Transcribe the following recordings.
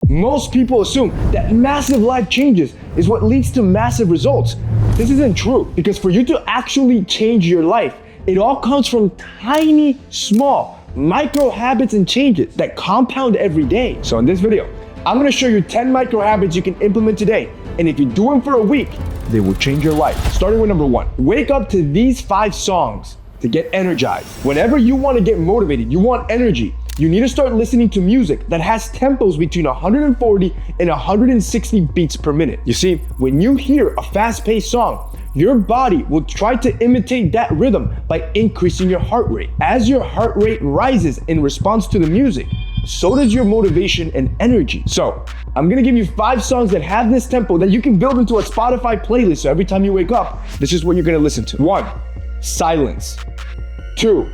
Most people assume that massive life changes is what leads to massive results. This isn't true, because for you to actually change your life, it all comes from tiny, small, micro habits and changes that compound every day. So in this video, I'm gonna show you 10 micro habits you can implement today. And if you do them for a week, they will change your life. Starting with number 1, wake up to these 5 songs to get energized. Whenever you wanna get motivated, you want energy, you need to start listening to music that has tempos between 140 and 160 beats per minute. You see, when you hear a fast-paced song, your body will try to imitate that rhythm by increasing your heart rate. As your heart rate rises in response to the music, so does your motivation and energy. So, I'm gonna give you 5 songs that have this tempo that you can build into a Spotify playlist, so every time you wake up, this is what you're gonna listen to. 1, Silence. 2,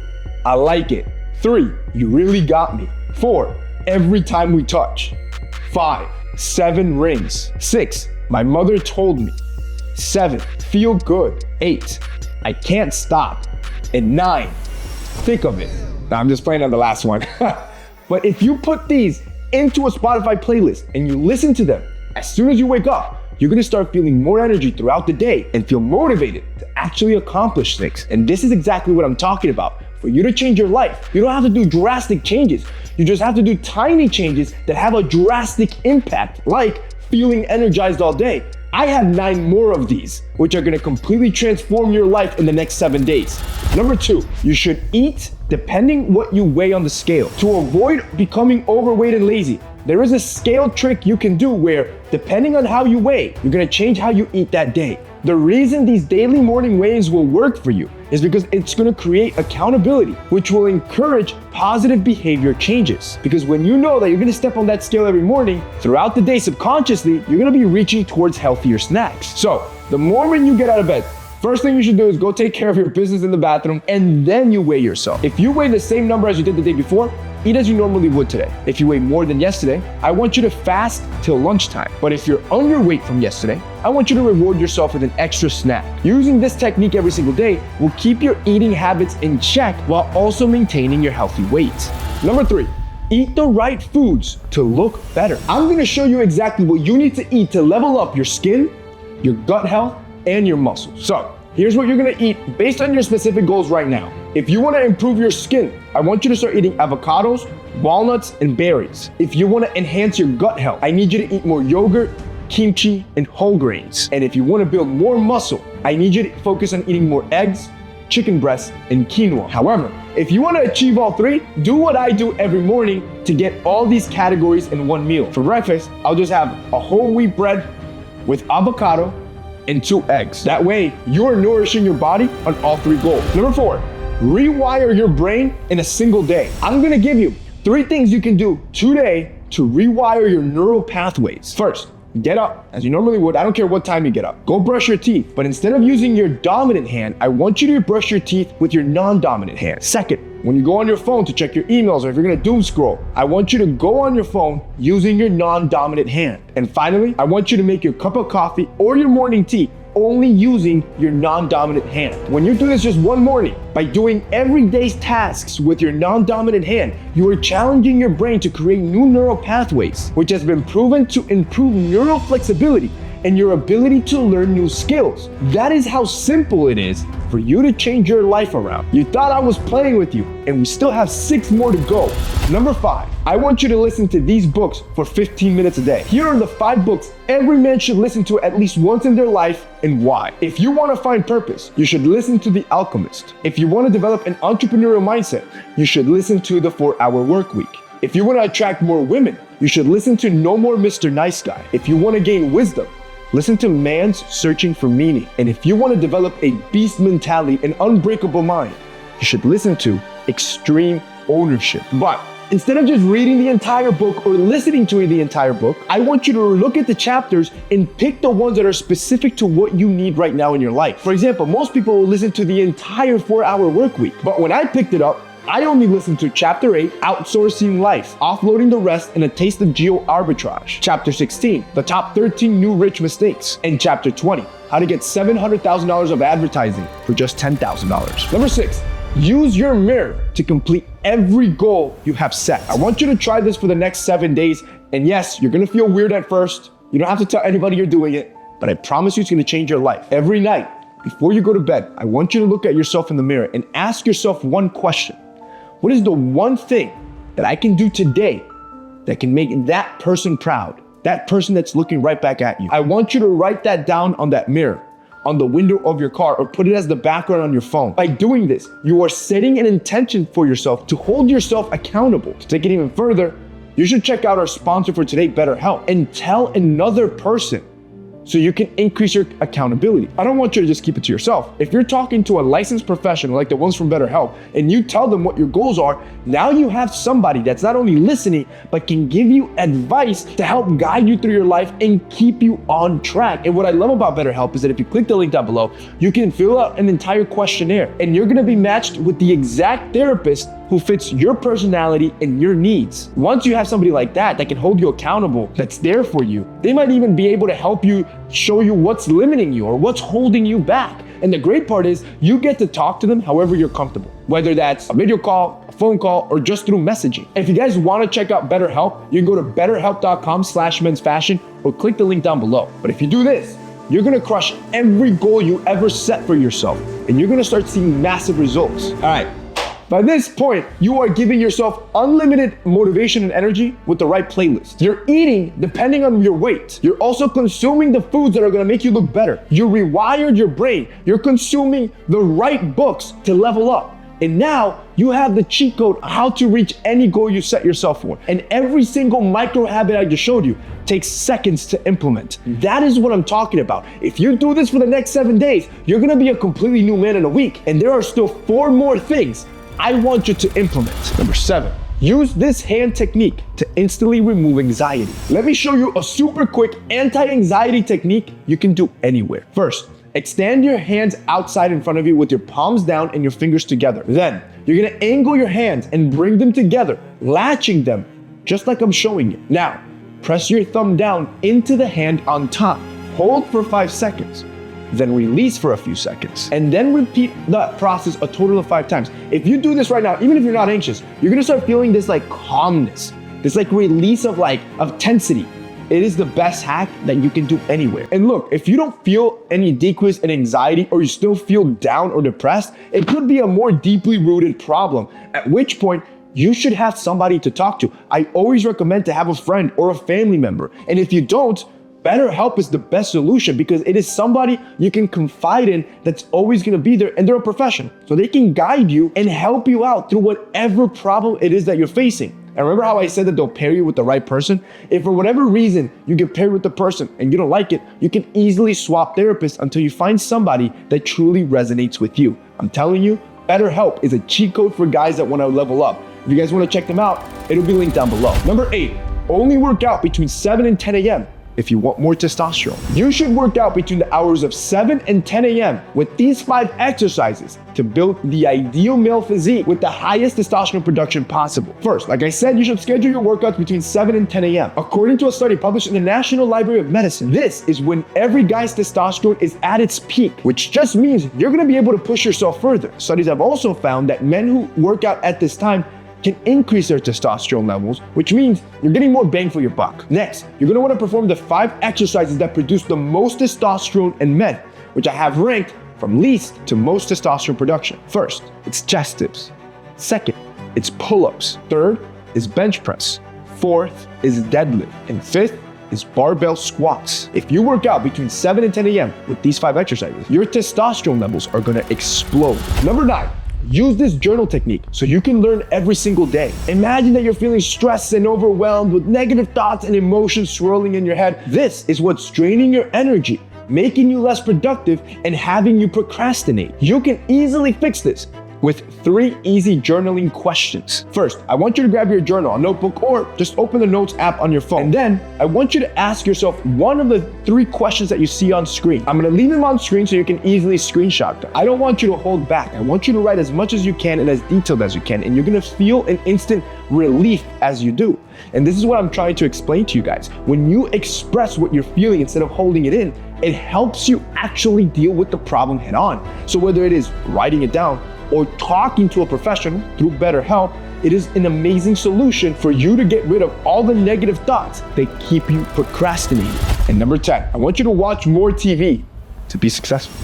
I Like It. 3, You Really Got Me. 4, Every Time We Touch. 5, 7 Rings. 6, My Mother Told Me. 7, Feel Good. 8, I Can't Stop. And 9, Thick of It. Now I'm just playing on the last one. But if you put these into a Spotify playlist and you listen to them, as soon as you wake up, you're gonna start feeling more energy throughout the day and feel motivated to actually accomplish things. And this is exactly what I'm talking about. For you to change your life, you don't have to do drastic changes. You just have to do tiny changes that have a drastic impact, like feeling energized all day. I have 9 more of these, which are gonna completely transform your life in the next 7 days. Number 2, you should eat depending what you weigh on the scale. To avoid becoming overweight and lazy, there is a scale trick you can do where, depending on how you weigh, you're gonna change how you eat that day. The reason these daily morning weigh-ins will work for you is because it's gonna create accountability, which will encourage positive behavior changes. Because when you know that you're gonna step on that scale every morning, throughout the day subconsciously, you're gonna be reaching towards healthier snacks. So, the moment you get out of bed, first thing you should do is go take care of your business in the bathroom, and then you weigh yourself. If you weigh the same number as you did the day before, eat as you normally would today. If you weigh more than yesterday, I want you to fast till lunchtime. But if you're underweight from yesterday, I want you to reward yourself with an extra snack. Using this technique every single day will keep your eating habits in check while also maintaining your healthy weight. Number 3, eat the right foods to look better. I'm gonna show you exactly what you need to eat to level up your skin, your gut health, and your muscles. So, here's what you're gonna eat based on your specific goals right now. If you wanna improve your skin, I want you to start eating avocados, walnuts, and berries. If you wanna enhance your gut health, I need you to eat more yogurt, kimchi, and whole grains. And if you wanna build more muscle, I need you to focus on eating more eggs, chicken breasts, and quinoa. However, if you wanna achieve all 3, do what I do every morning to get all these categories in one meal. For breakfast, I'll just have a whole wheat bread with avocado and 2 eggs. That way, you're nourishing your body on all 3 goals. Number 4, rewire your brain in a single day. I'm gonna give you 3 things you can do today to rewire your neural pathways. First, get up as you normally would. I don't care what time you get up. Go brush your teeth, but instead of using your dominant hand, I want you to brush your teeth with your non-dominant hand. Second, when you go on your phone to check your emails or if you're gonna doom scroll, I want you to go on your phone using your non-dominant hand. And finally, I want you to make your cup of coffee or your morning tea only using your non-dominant hand. When you do this just one morning, by doing everyday's tasks with your non-dominant hand, you are challenging your brain to create new neural pathways, which has been proven to improve neural flexibility and your ability to learn new skills. That is how simple it is for you to change your life around. You thought I was playing with you, and we still have 6 more to go. Number 5, I want you to listen to these books for 15 minutes a day. Here are the 5 books every man should listen to at least once in their life, and why. If you want to find purpose, you should listen to The Alchemist. If you want to develop an entrepreneurial mindset, you should listen to The 4-Hour Work Week. If you want to attract more women, you should listen to No More Mr. Nice Guy. If you want to gain wisdom, listen to Man's Searching for Meaning. And if you want to develop a beast mentality and unbreakable mind, you should listen to Extreme Ownership. But instead of just reading the entire book or listening to the entire book, I want you to look at the chapters and pick the ones that are specific to what you need right now in your life. For example, most people will listen to the entire 4-Hour Work Week. But when I picked it up, I only listened to Chapter 8, Outsourcing Life, Offloading the Rest, and A Taste of Geo Arbitrage. Chapter 16, The Top 13 New Rich Mistakes. And Chapter 20, How to Get $700,000 of Advertising for just $10,000. Number 6, use your mirror to complete every goal you have set. I want you to try this for the next 7 days And yes, you're gonna feel weird at first. You don't have to tell anybody you're doing it, but I promise you it's gonna change your life. Every night, before you go to bed, I want you to look at yourself in the mirror and ask yourself one question. What is the one thing that I can do today that can make that person proud? That person that's looking right back at you. I want you to write that down on that mirror, on the window of your car, or put it as the background on your phone. By doing this, you are setting an intention for yourself to hold yourself accountable. To take it even further, you should check out our sponsor for today, BetterHelp, and tell another person so you can increase your accountability. I don't want you to just keep it to yourself. If you're talking to a licensed professional like the ones from BetterHelp and you tell them what your goals are, now you have somebody that's not only listening, but can give you advice to help guide you through your life and keep you on track. And what I love about BetterHelp is that if you click the link down below, you can fill out an entire questionnaire and you're gonna be matched with the exact therapist who fits your personality and your needs. Once you have somebody like that can hold you accountable, that's there for you, they might even be able to help you, show you what's limiting you or what's holding you back. And the great part is you get to talk to them however you're comfortable, whether that's a video call, a phone call, or just through messaging. And if you guys want to check out BetterHelp, you can go to betterhelp.com/mensfashion or click the link down below. But if you do this, you're gonna crush every goal you ever set for yourself, and you're gonna start seeing massive results. All right. By this point, you are giving yourself unlimited motivation and energy with the right playlist. You're eating depending on your weight. You're also consuming the foods that are gonna make you look better. You rewired your brain. You're consuming the right books to level up. And now you have the cheat code on how to reach any goal you set yourself for. And every single micro habit I just showed you takes seconds to implement. That is what I'm talking about. If you do this for the next 7 days, you're gonna be a completely new man in a week. And there are still 4 more things I want you to implement. Number 7, use this hand technique to instantly remove anxiety. Let me show you a super quick anti-anxiety technique you can do anywhere. First, extend your hands outside in front of you with your palms down and your fingers together. Then, you're gonna angle your hands and bring them together, latching them, just like I'm showing you. Now, press your thumb down into the hand on top. Hold for 5 seconds. Then release for a few seconds, and then repeat that process a total of 5 times. If you do this right now, even if you're not anxious, you're gonna start feeling this like calmness, this like release of tensity. It is the best hack that you can do anywhere. And look, if you don't feel any decrease in anxiety or you still feel down or depressed, it could be a more deeply rooted problem, at which point you should have somebody to talk to. I always recommend to have a friend or a family member. And if you don't, BetterHelp is the best solution because it is somebody you can confide in that's always gonna be there, and they're a professional. So they can guide you and help you out through whatever problem it is that you're facing. And remember how I said that they'll pair you with the right person? If for whatever reason you get paired with the person and you don't like it, you can easily swap therapists until you find somebody that truly resonates with you. I'm telling you, BetterHelp is a cheat code for guys that wanna level up. If you guys wanna check them out, it'll be linked down below. Number 8, only work out between 7 and 10 a.m. if you want more testosterone. You should work out between the hours of 7 and 10 a.m. with these 5 exercises to build the ideal male physique with the highest testosterone production possible. First, like I said, you should schedule your workouts between 7 and 10 a.m. According to a study published in the National Library of Medicine, this is when every guy's testosterone is at its peak, which just means you're gonna be able to push yourself further. Studies have also found that men who work out at this time can increase their testosterone levels, which means you're getting more bang for your buck. Next, you're gonna wanna perform the 5 exercises that produce the most testosterone in men, which I have ranked from least to most testosterone production. First, it's chest dips. Second, it's pull-ups. Third is bench press. Fourth is deadlift. And 5th is barbell squats. If you work out between 7 and 10 a.m. with these 5 exercises, your testosterone levels are gonna explode. Number 9, use this journal technique so you can learn every single day. Imagine that you're feeling stressed and overwhelmed with negative thoughts and emotions swirling in your head. This is what's draining your energy, making you less productive, and having you procrastinate. You can easily fix this with 3 easy journaling questions. First, I want you to grab your journal, a notebook, or just open the notes app on your phone. And then I want you to ask yourself one of the 3 questions that you see on screen. I'm gonna leave them on screen so you can easily screenshot them. I don't want you to hold back. I want you to write as much as you can and as detailed as you can, and you're gonna feel an instant relief as you do. And this is what I'm trying to explain to you guys. When you express what you're feeling instead of holding it in, it helps you actually deal with the problem head on. So whether it is writing it down or talking to a professional through BetterHelp, It is an amazing solution for you to get rid of all the negative thoughts that keep you procrastinating. And number 10, I want you to watch more TV to be successful.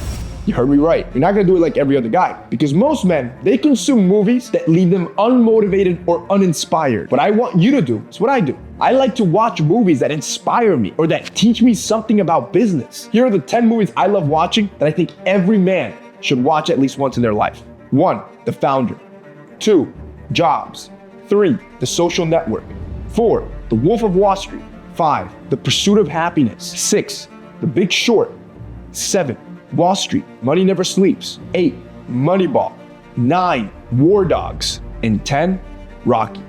You heard me right. You're not gonna do it like every other guy, because most men, they consume movies that leave them unmotivated or uninspired. What I want you to do is what I do. I like to watch movies that inspire me or that teach me something about business. Here are the 10 movies I love watching that I think every man should watch at least once in their life. 1, The Founder. 2, Jobs. 3, The Social Network. 4, The Wolf of Wall Street. 5, The Pursuit of Happiness. 6, The Big Short. 7, Wall Street, Money Never Sleeps. 8, Moneyball. 9, War Dogs. And 10, Rocky.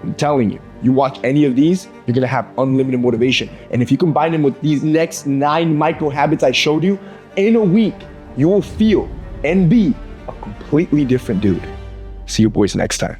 I'm telling you, you watch any of these, you're gonna have unlimited motivation. And if you combine them with these next 9 micro habits I showed you, in a week, you will feel and be a completely different dude. See you boys next time.